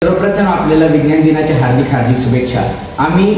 सर्वप्रथम आपल्याला विज्ञान दिनाच्या हार्दिक हार्दिक शुभेच्छा। आम्ही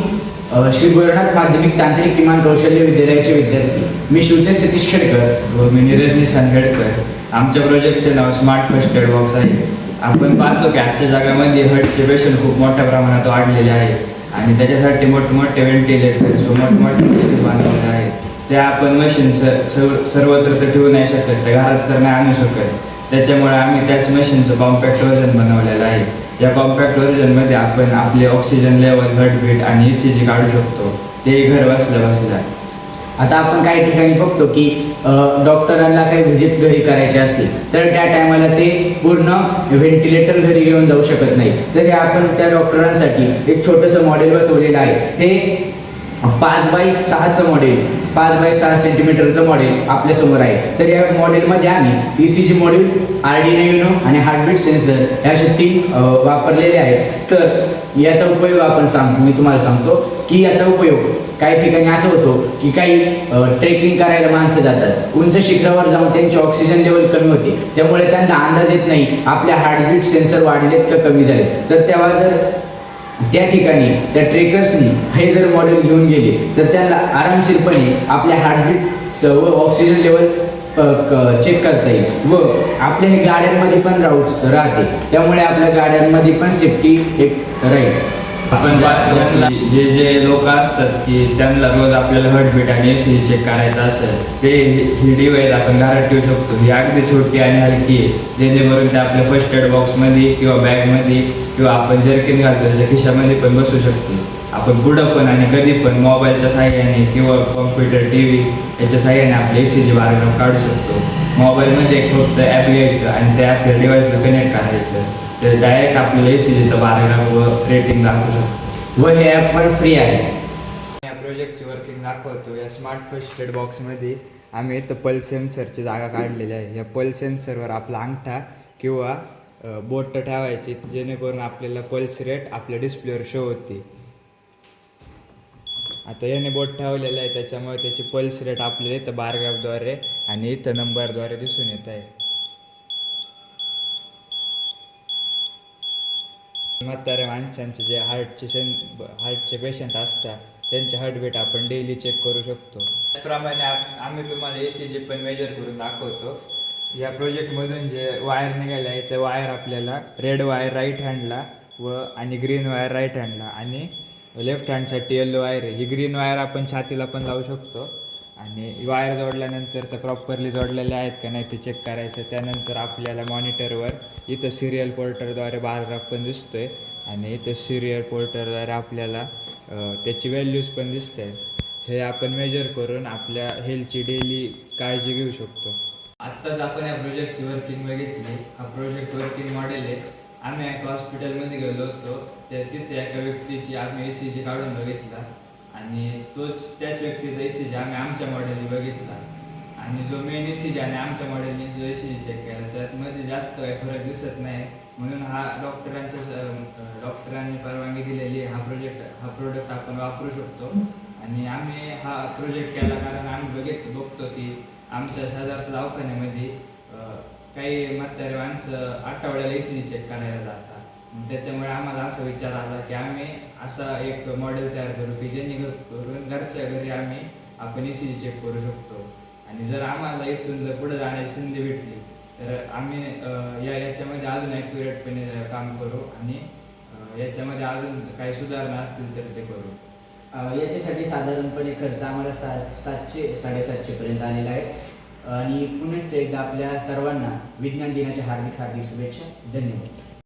श्री गोरखनाथ माध्यमिक तांत्रिक किमान कौशल्य विद्यालयाचे विद्यार्थी, मी शिवतेज सतीश खेडकर व मी नीरज निशांत खेडकर। आमच्या प्रोजेक्टचे नाव स्मार्ट फर्स्ट एड बॉक्स आहे। आपण पाहतो की आजच्या जगामध्ये हार्टचे पेशंट खूप मोठ्या प्रमाणात वाढलेले आहे आणि त्याच्यासाठी मोठमोठे व्हेंटिलेटर्स व मोठमोठे मशीन बांधलेले आहेत। त्या आपण मशीन सर्वत्र तर ठेवू नाही शकत, त्या घरात तर नाही आणू शकत। त्याच्यामुळे आम्ही त्याच मशीनचं कॉम्पॅक्ट व्हर्जन बनवलेलं आहे। या कॉम्पॅक्ट व्हर्जनमध्ये आपण आपले ऑक्सिजन लेवल, हार्टबीट आणि ECG काढू शकतो, ते घर बसल्या बसल्या। आता आपण काही ठिकाणी बघतो की डॉक्टरांना काही व्हिजिट घरी करायचे असतील तर त्या टायमाला ते पूर्ण व्हेंटिलेटर घरी घेऊन जाऊ शकत नाही, तर आपण त्या डॉक्टरांसाठी एक छोटंसं मॉडेल बसवलेलं आहे। हे 5x6चं मॉडेल, 5x6 सेंटीमीटरचं मॉडेल आपल्यासमोर आहे। तर या मॉडेलमध्ये आम्ही ECG मॉड्यूल, आर्डिनो आणि हार्टबीट सेन्सर हे असे 3 वापरलेले आहेत। तर याचा उपयोग मी तुम्हाला सांगतो की याचा उपयोग काही ठिकाणी असं होतो की काही ट्रेकिंग करायला माणसं जातात, उंच शिखरावर जाऊन त्यांची ऑक्सिजन लेवल कमी होते, त्यामुळे त्यांना अंदाज येत नाही आपल्या हार्टबीट सेन्सर वाढलेत का कमी झालेत। तर तेव्हा जर त्या ठिकाणी त्या ट्रेकर्सनी हे जर मॉडेल घेऊन गेले तर त्यांना आरामशीरपणे आपल्या हार्टबीट व ऑक्सिजन लेवल चेक करता येईल व आपल्या हे गाड्यांमध्ये पण राहते, त्यामुळे आपल्या गाड्यांमध्ये पण सेफ्टी एक राहील। आपण जे लोक असतात की त्यांना रोज आपल्याला हार्टबीट आणि ECG चेक करायचं असेल, ते ही डिव्हाइस आपण घरात ठेवू शकतो। ही अगदी छोटी आणि हलकी आहे, जेणेकरून ते आपल्या फर्स्ट एड बॉक्समध्ये किंवा बॅगमध्ये किंवा आपण जर्किन घालतो त्याच्या खिशामध्ये पण बसू शकते। आपण पुढं पण आणि कधी पण मोबाईलच्या साहाय्याने किंवा कॉम्प्युटर, TV याच्या साहाय्याने आपले ECG बायोग्राफ काढू शकतो। मोबाईलमध्ये एक फक्त ॲप घ्यायचं आणि त्या आपल्या डिव्हाइसला कनेक्ट करायचं, तर डायरेक्ट आपल्याला ECGचा बायोग्राफ व रेटिंग दाखवू शकतो व हे ॲप पण फ्री आहे। या प्रोजेक्टची वर्किंग दाखवतो। या स्मार्ट फर्स्ट एड बॉक्समध्ये आम्ही इथं पल्स सेन्सरची जागा काढलेली आहे। या पल्स सेन्सरवर आपला अंगठा किंवा बोट ठेवायची, जेणेकरून आपल्याला पल्स रेट आपल्या डिस्प्लेवर शो होते। आता याने बोट ठेवलेलं आहे, त्याच्यामुळे त्याची पल्स रेट आपल्याला इथं बारग्राफद्वारे आणि इथं नंबरद्वारे दिसून येत आहे। म्हाताऱ्या माणसांचे जे हार्टचे पेशंट असतात त्यांचे हार्टबीट आपण डेली चेक करू शकतो। त्याचप्रमाणे आम्ही तुम्हाला ECG पण मेजर करून दाखवतो। या प्रोजेक्टमधून जे वायर निघाले आहे ते वायर आपल्याला रेड वायर राईट हँडला आणि ग्रीन वायर राईट हँडला आणि लेफ्ट हँडसाठी येल्लो वायर आहे। ही ग्रीन वायर आपण छातीला पण लावू शकतो आणि वायर जोडल्यानंतर तर प्रॉपरली जोडलेले आहेत का नाही ते चेक करायचं। त्यानंतर आपल्याला मॉनिटरवर इथं सिरियल पोर्टरद्वारे बारग्राफ पण दिसतो आहे आणि इथं सिरियल पोर्टरद्वारे आपल्याला त्याची व्हॅल्यूज पण दिसते। हे आपण मेजर करून आपल्या हेल्थची डेली काळजी घेऊ शकतो। आत्ताच आपण या प्रोजेक्टची वर्किंग बघितली। हा प्रोजेक्ट वर्किंग मॉडेल आहे। आम्ही एका हॉस्पिटलमध्ये गेलो होतो, तिथे एका व्यक्तीची आम्ही ECG काढून बघितला आणि त्याच व्यक्तीचा ECG आम्ही आमच्या मॉडेलने बघितला आणि जो मेन ECG आणि आमच्या मॉडेलने जो ECG चेक केला त्यामध्ये जास्त काही फरक दिसत नाही, म्हणून हा डॉक्टरांनी परवानगी दिलेली हा प्रोडक्ट आपण वापरू शकतो। आणि आम्ही हा प्रोजेक्ट केला कारण आम्ही बघतो की आमच्या शेजारच्या दवाखान्यामध्ये काही म्हातारे माणसं आठवड्याला ECG चेक करायला जातात। त्याच्यामुळे आम्हाला असा विचार आला की आम्ही असा एक मॉडेल तयार करू की जेणेकरून घरच्या घरी आपण ECG चेक करू शकतो। आणि जर आम्हाला इथून जर पुढे जाण्याची संधी भेटली तर आम्ही याच्यामध्ये अजून ॲक्युरेटपणे काम करू आणि याच्यामध्ये अजून काही सुधारणा असतील तर ते करू। याच्यासाठी साधारणपणे खर्च आम्हाला 700-750 पर्यंत आलेला आहे। आणि पुनश्च एकदा आपल्या सर्वांना विज्ञान दिनाच्या हार्दिक हार्दिक शुभेच्छा। धन्यवाद।